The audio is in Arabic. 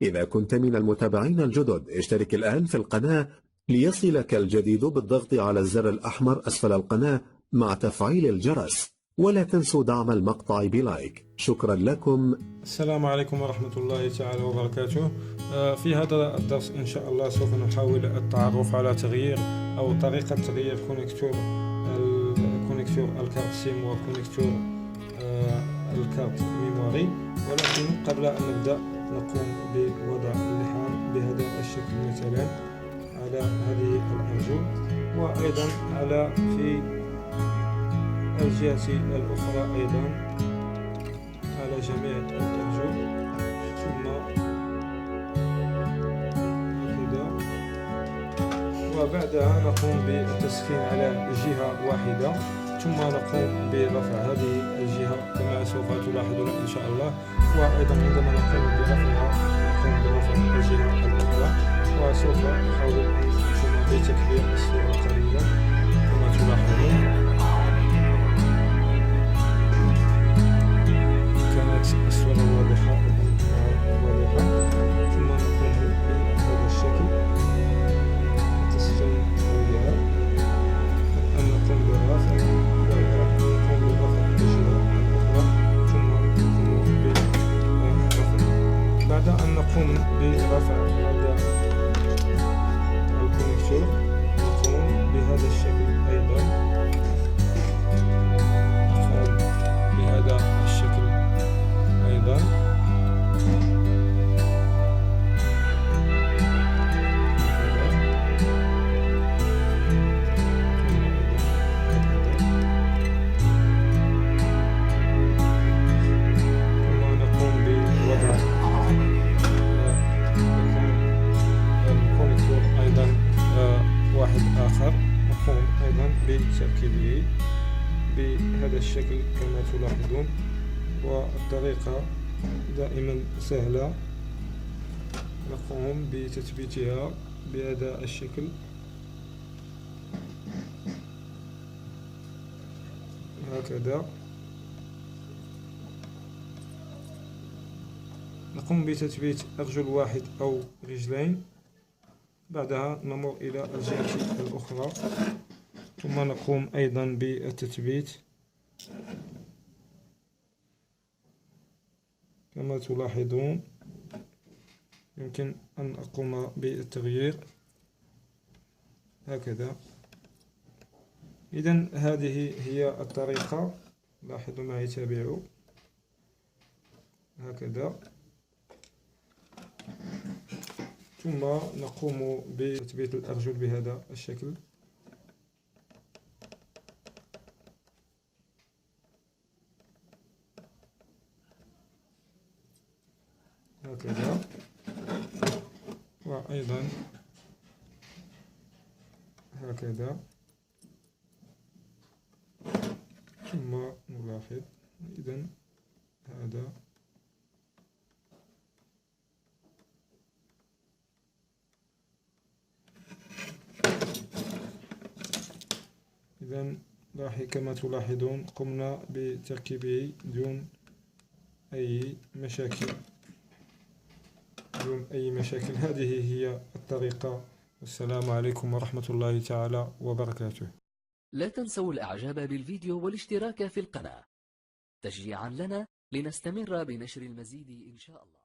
إذا كنت من المتابعين الجدد اشترك الآن في القناة ليصلك الجديد بالضغط على الزر الأحمر أسفل القناة مع تفعيل الجرس، ولا تنسوا دعم المقطع بلايك. شكرا لكم. السلام عليكم ورحمة الله تعالى وبركاته. في هذا الدرس إن شاء الله سوف نحاول التعرف على تغيير أو طريقة تغيير كونكتور الكارت سيم وكونكتور الكارت ميموري. ولكن قبل أن نبدأ نقوم بوضع اللحام بهذا الشكل مثلا على هذه الأرجل، وأيضا في الجهة الأخرى أيضا على جميع الأرجل، ثم هكذا. وبعدها نقوم بالتسخين على جهة واحدة، ثم نقوم برفع هذه الجهة كما سوف تلاحظون إن شاء الله. وأيضا عندما نقوم برفعها نقوم برفع الجهة الأخرى، وسوف نحاول أن نقوم بتكبير الصورة قليلا كما تلاحظون. الصورة واضحة، ثم نقوم بهذا الشكل تسخين الجهة، أن نقوم بالرفع، نقوم برفع الجهة الأخرى، ثم نقوم بالرفع. بعد أن نقوم برفع هذا الكونكتور نقوم بهذا الشكل أيضا، نقوم بهذا الشكل أيضا. ثم نقوم بوضع الكونكتور أيضا واحد آخر، نقوم أيضا بتركيبه بهذا الشكل كما تلاحظون. والطريقة دائما سهلة، نقوم بتثبيتها بهذا الشكل هكذا. نقوم بتثبيت أرجل واحد أو رجلين، بعدها نمر إلى الجهة الأخرى، ثم نقوم أيضا بالتثبيت كما تلاحظون. يمكن أن أقوم بالتغيير هكذا. إذن هذه هي الطريقة، لاحظوا معي، تابعوا هكذا. ثم نقوم بتثبيت الأرجل بهذا الشكل هكذا، وأيضا هكذا. ثم نلاحظ إذن هذا كما تلاحظون قمنا بتركيبه دون أي مشاكل. هذه هي الطريقة. والسلام عليكم ورحمة الله تعالى وبركاته. لا تنسوا الإعجاب بالفيديو والاشتراك في القناة تشجيعا لنا لنستمر بنشر المزيد إن شاء الله.